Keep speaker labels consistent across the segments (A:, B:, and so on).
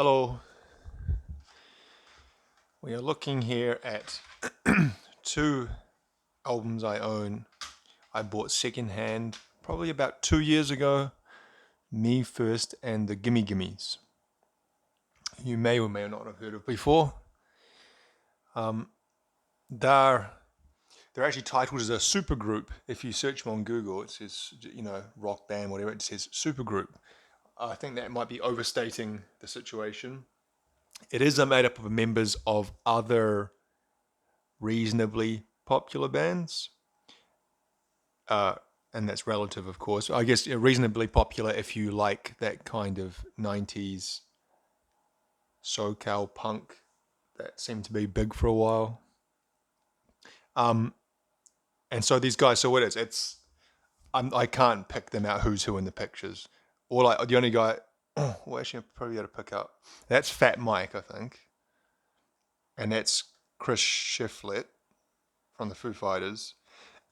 A: Hello, we are looking here at two albums I own. I bought secondhand probably about 2 years ago. Me First and the Gimme Gimmes. You may or may not have heard of before. Um, they're they're actually titled as a supergroup. If you search them on Google, it says rock band, whatever. It says supergroup. I think that might be overstating the situation. It is made up of members of other reasonably popular bands, uh, and that's relative, of course. I guess reasonably popular if you like that kind of 90s SoCal punk that seemed to be big for a while. Um, and so these guys, so what is it's I can't pick them out who's who in the pictures. The only guy, well, actually, I probably got to pick up. That's Fat Mike, I think, and that's Chris Shiflett from the Foo Fighters.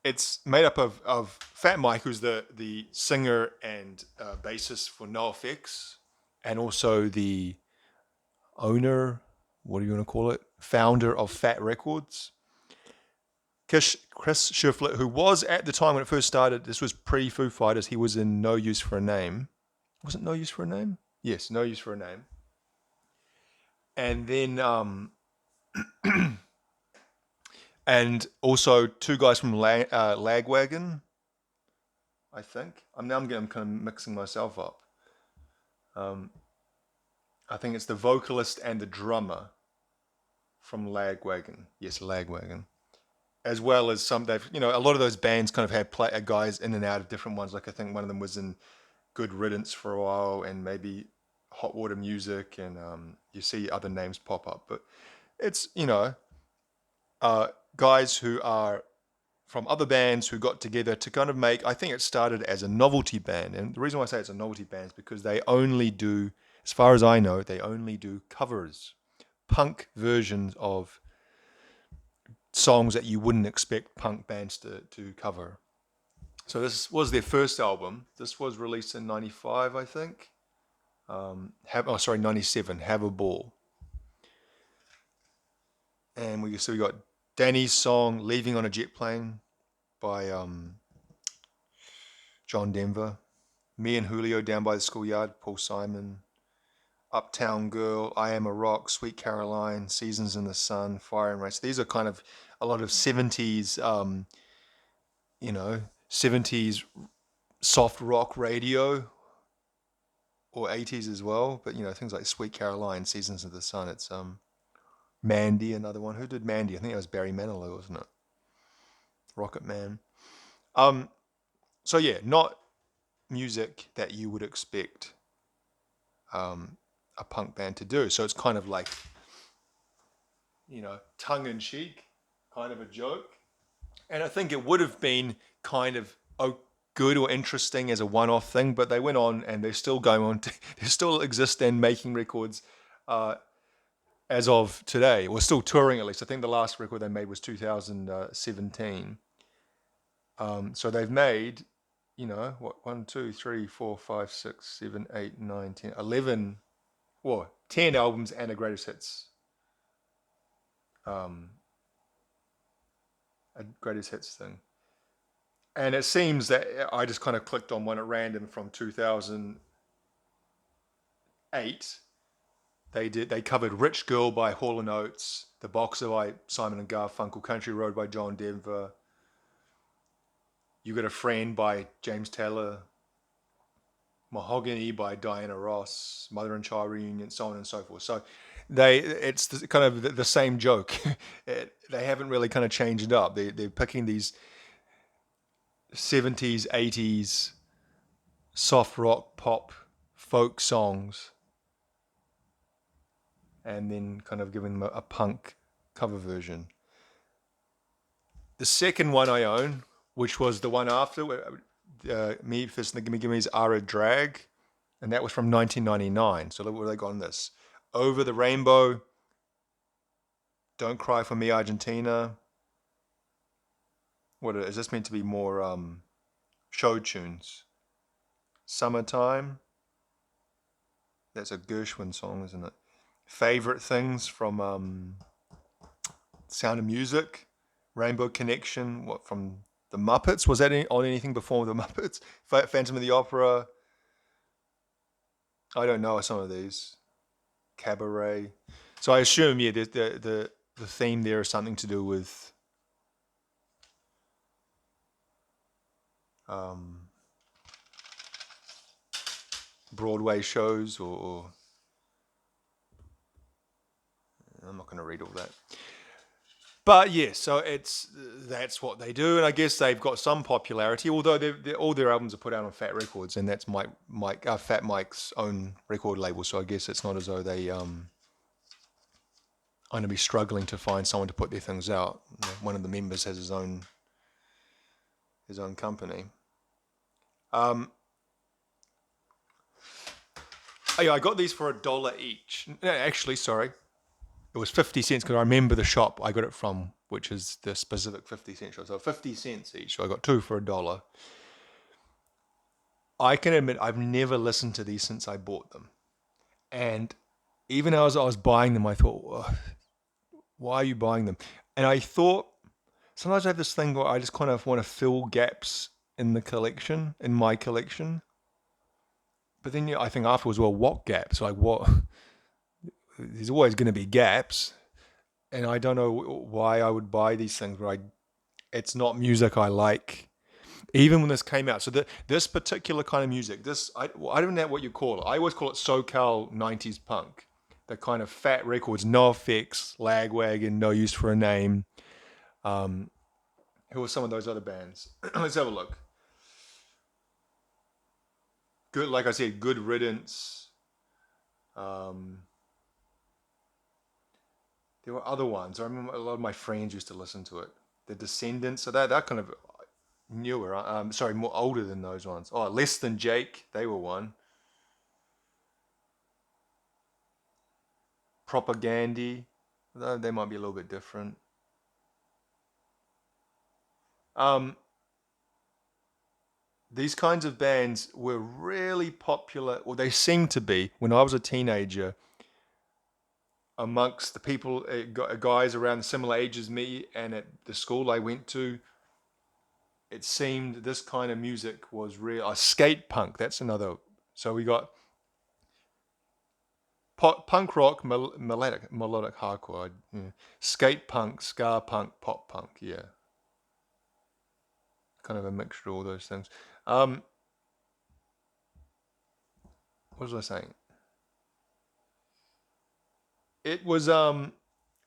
A: It's made up of Fat Mike, who's the singer and bassist for NOFX, and also the owner, what do you want to call it, founder of Fat Records. Chris Shiflett, who was at the time when it first started, this was pre Foo Fighters, he was in No Use for a Name. Was it No Use for a Name? Yes, No Use for a Name. And then, and also two guys from Lagwagon, I think. I'm kind of mixing myself up. Um, I think it's the vocalist and the drummer from Lagwagon. Yes, Lagwagon. As well as a lot of those bands kind of had guys in and out of different ones. Like I think one of them was in Good Riddance for a while, and maybe Hot Water Music, and you see other names pop up. But it's guys who are from other bands who got together to kind of make. I think it started as a novelty band, and the reason why I say it's a novelty band is because they only do, as far as I know, they only do covers, punk versions of songs that you wouldn't expect punk bands to cover. So this was their first album. This was released in '95, I think. 97. Have a Ball. And we got Danny's song "Leaving on a Jet Plane" by John Denver. Me and Julio Down by the Schoolyard, Paul Simon. Uptown Girl, I Am a Rock, Sweet Caroline, Seasons in the Sun, Fire and Race. These are kind of a lot of 70s, you know, 70s soft rock radio, or 80s as well. But, things like Sweet Caroline, Seasons of the Sun. It's Mandy, another one. Who did Mandy? I think it was Barry Manilow, wasn't it? Rocket Man. Um, so, yeah, not music that you would expect um, a punk band to do. So it's kind of like, tongue in cheek, kind of a joke. And I think it would have been kind of good or interesting as a one-off thing, but they went on and they're still going on. They still exist and making records uh, as of today. We're still touring at least. I think the last record they made was 2017. So they've made, what, 1, 2, 3, 4, 5, 6, 7, 8, 9, 10, 11, well, 10 albums and a greatest hits. Um, a greatest hits thing. And it seems that I just kind of clicked on one at random from 2008. They covered "Rich Girl" by Hall and Oates, "The Boxer" by Simon and Garfunkel, "Country Road" by John Denver, "You Got a Friend" by James Taylor, "Mahogany" by Diana Ross, "Mother and Child Reunion," so on and so forth. So it's kind of the same joke. They haven't really kind of changed it up. They're picking these 70s, 80s soft rock, pop, folk songs, and then kind of giving them a punk cover version. The second one I own, which was the one after, Me First and the Gimme Gimmes Are a Drag, and that was from 1999. So look what they got on this. Over the Rainbow, Don't Cry for Me Argentina. What is this meant to be more show tunes? Summertime. That's a Gershwin song, isn't it? Favorite things from Sound of Music, Rainbow Connection. What from the Muppets? Was that on anything before the Muppets? Phantom of the Opera. I don't know some of these. Cabaret. So I assume, yeah, the theme there is something to do with um, Broadway shows, or I'm not going to read all that. But yeah, so that's what they do, and I guess they've got some popularity. Although all their albums are put out on Fat Records, and that's Fat Mike's own record label. So I guess it's not as though they are going to be struggling to find someone to put their things out. One of the members has his own company. Oh yeah, I got these for $1 each. No, actually, sorry, it was 50 cents because I remember the shop I got it from, which is the specific 50-cent shop. So 50 cents each. So I got two for $1. I can admit I've never listened to these since I bought them, and even as I was buying them, I thought, why are you buying them? And I thought sometimes I have this thing where I just kind of want to fill gaps in my collection. But then I think afterwards, well, what gaps? Like what? There's always going to be gaps, and I don't know why I would buy these things. But it's not music I like. Even when this came out, so this particular kind of music, I don't know what you call it. I always call it SoCal 90s punk. The kind of Fat Records, NOFX, Lagwagon, No Use for a Name. Who are some of those other bands? Let's have a look. Good, like I said, Good Riddance. There were other ones. I remember a lot of my friends used to listen to it. The Descendants, so that kind of newer. Sorry, more older than those ones. Oh, Less Than Jake, they were one. Propagandy, though they might be a little bit different. These kinds of bands were really popular, or they seemed to be, when I was a teenager, amongst the people, guys around similar age as me, and at the school I went to. It seemed this kind of music was real. Skate punk, that's another. So we got punk rock, melodic hardcore, skate punk, ska punk, pop punk, yeah. Kind of a mixture of all those things. What was I saying? It was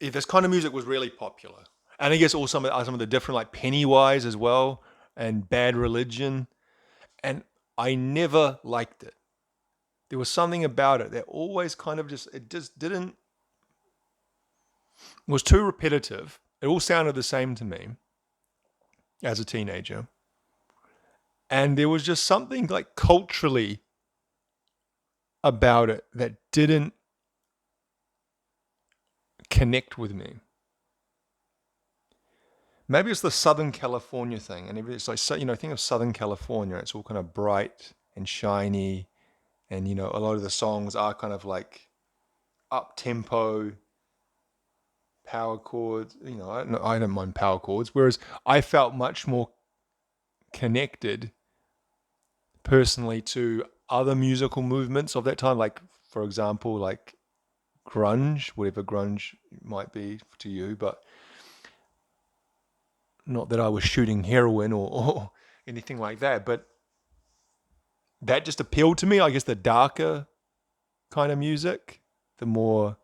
A: this kind of music was really popular, and I guess also some of the different, like Pennywise as well, and Bad Religion, and I never liked it. There was something about it that always kind of just didn't. It was too repetitive. It all sounded the same to me as a teenager, and there was just something like culturally about it that didn't connect with me. Maybe it's the Southern California thing, and it's like, think of Southern California. It's all kind of bright and shiny, and a lot of the songs are kind of like up tempo, power chords. I don't mind power chords. Whereas I felt much more connected personally to other musical movements of that time, like for example, like grunge, whatever grunge might be to you, but not that I was shooting heroin or anything like that, but that just appealed to me. I guess the darker kind of music, the more.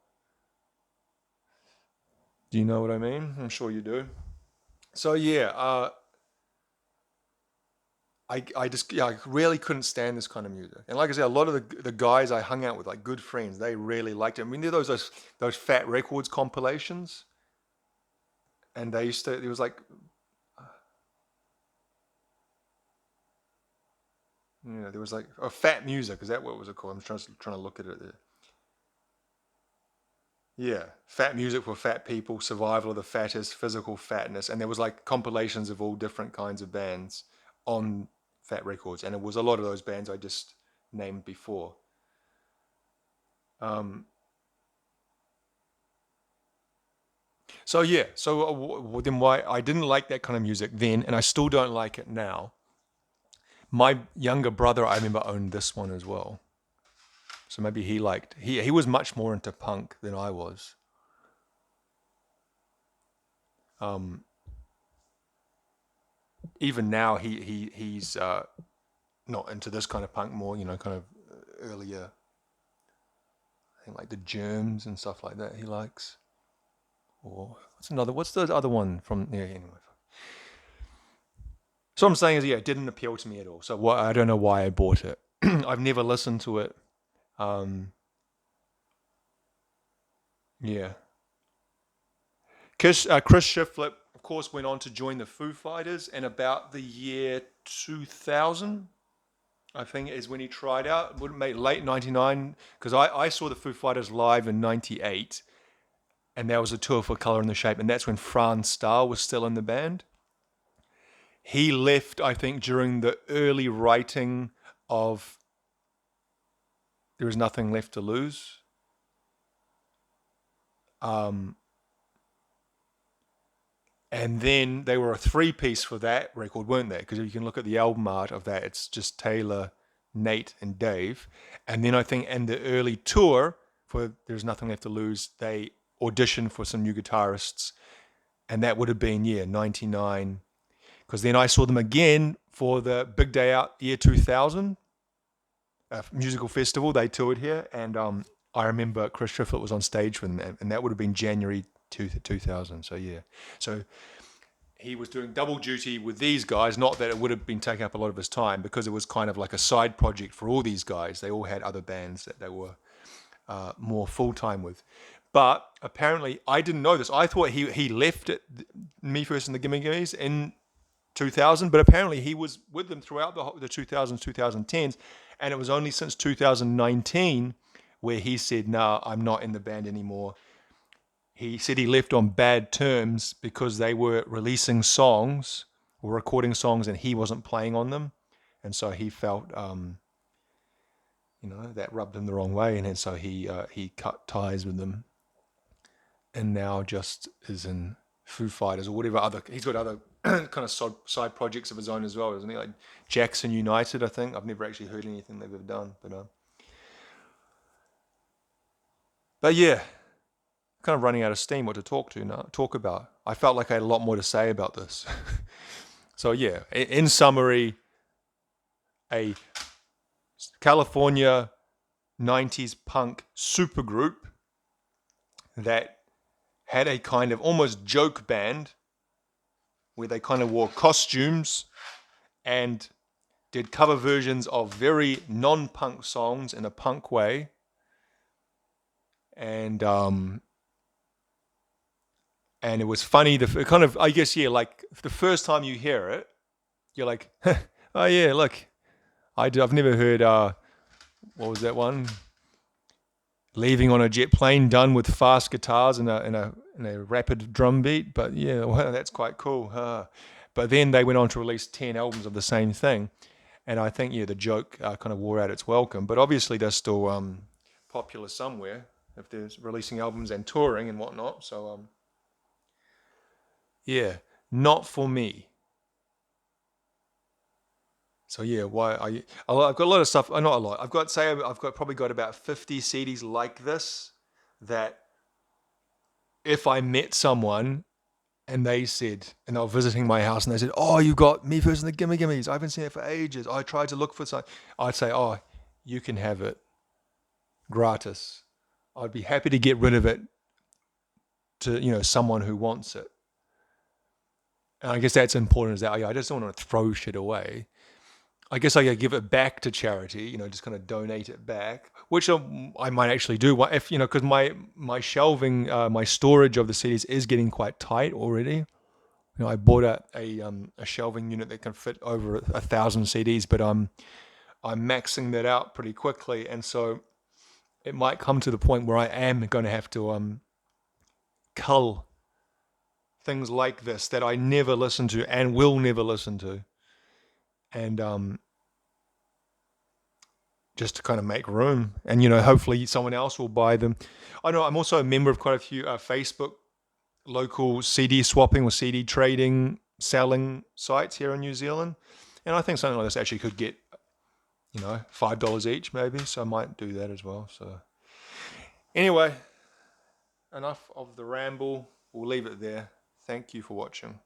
A: Do you know what I mean? I'm sure you do. So yeah, I really couldn't stand this kind of music. And like I said, a lot of the guys I hung out with, like good friends, they really liked it. I mean, there those Fat Records compilations, and they used to. It was like, there was like Fat Music. Is that what was it called? I'm trying to look at it there. Yeah, Fat Music for Fat People, Survival of the Fattest, Physical Fatness, and there was like compilations of all different kinds of bands on Fat Records, and it was a lot of those bands I just named before. Um, so yeah, so then why I didn't like that kind of music then, and I still don't like it now. My younger brother, I remember, owned this one as well. So maybe he was much more into punk than I was. Um, Even now, he's not into this kind of punk, more kind of earlier. I think like the Germs and stuff like that. He likes. Or what's the other one from? Yeah, anyway. So what I'm saying is, yeah, it didn't appeal to me at all. So I don't know why I bought it. I've never listened to it. Um, yeah. Chris Shiflett, of course, went on to join the Foo Fighters, and about the year 2000, I think, is when he tried out. Wouldn't make late '99, because I saw the Foo Fighters live in '98, and there was a tour for Color and the Shape, and that's when Franz Stahl was still in the band. He left, I think, during the early writing of There Is Nothing Left to Lose. Um, and then they were a three-piece for that record, weren't they? Because if you can look at the album art of that, it's just Taylor, Nate, and Dave. And then I think in the early tour for There's Nothing Left to Lose, they auditioned for some new guitarists. And that would have been, 99. Because then I saw them again for the Big Day Out year 2000 musical festival. They toured here. And I remember Chris Shiflett was on stage with them. And that would have been January 2000. So, yeah. So he was doing double duty with these guys. Not that it would have been taking up a lot of his time, because it was kind of like a side project for all these guys. They all had other bands that they were more full-time with. But apparently, I didn't know this. I thought he left it, Me First and the Gimme Gimmes in 2000, but apparently he was with them throughout the 2000s, 2010s, and it was only since 2019 where he said, "No, I'm not in the band anymore." He said he left on bad terms because they were releasing songs or recording songs and he wasn't playing on them. And so he felt, that rubbed him the wrong way. And then so he cut ties with them and now just is in Foo Fighters or whatever he's got other kind of side projects of his own as well, isn't he? Like Jackson United, I think. I've never actually heard anything they've ever done. But yeah, kind of running out of steam what to talk about. I felt like I had a lot more to say about this. So yeah, in summary, a California 90s punk supergroup that had a kind of almost joke band where they kind of wore costumes and did cover versions of very non-punk songs in a punk way. And it was funny. The kind of, I guess, yeah, like the first time you hear it, you're like, oh yeah, look, I've never heard. What was that one? Leaving on a Jet Plane, done with fast guitars and a rapid drum beat. But yeah, well, that's quite cool. But then they went on to release 10 albums of the same thing, and I think the joke kind of wore out its welcome. But obviously they're still popular somewhere if they're releasing albums and touring and whatnot. So yeah, not for me. So yeah, I've got a lot of stuff. Not a lot. Probably got about 50 CDs like this. That if I met someone and they were visiting my house and they said, "Oh, you got Me First and the Gimme Gimmes. I haven't seen it for ages. I tried to look for something." I'd say, "Oh, you can have it, gratis." I'd be happy to get rid of it to someone who wants it. And I guess that's important. Is that I just don't want to throw shit away. I guess I could give it back to charity, just kind of donate it back, which I might actually do. If because my shelving, my storage of the CDs is getting quite tight already. I bought a shelving unit that can fit over 1,000 CDs, but I'm maxing that out pretty quickly, and so it might come to the point where I am going to have to cull things like this that I never listen to and will never listen to, and just to kind of make room. And, you know, hopefully someone else will buy them. I know I'm also a member of quite a few Facebook local CD swapping or CD trading selling sites here in New Zealand. And I think something like this actually could get, you know, $5 each maybe. So I might do that as well. So anyway, enough of the ramble. We'll leave it there. Thank you for watching.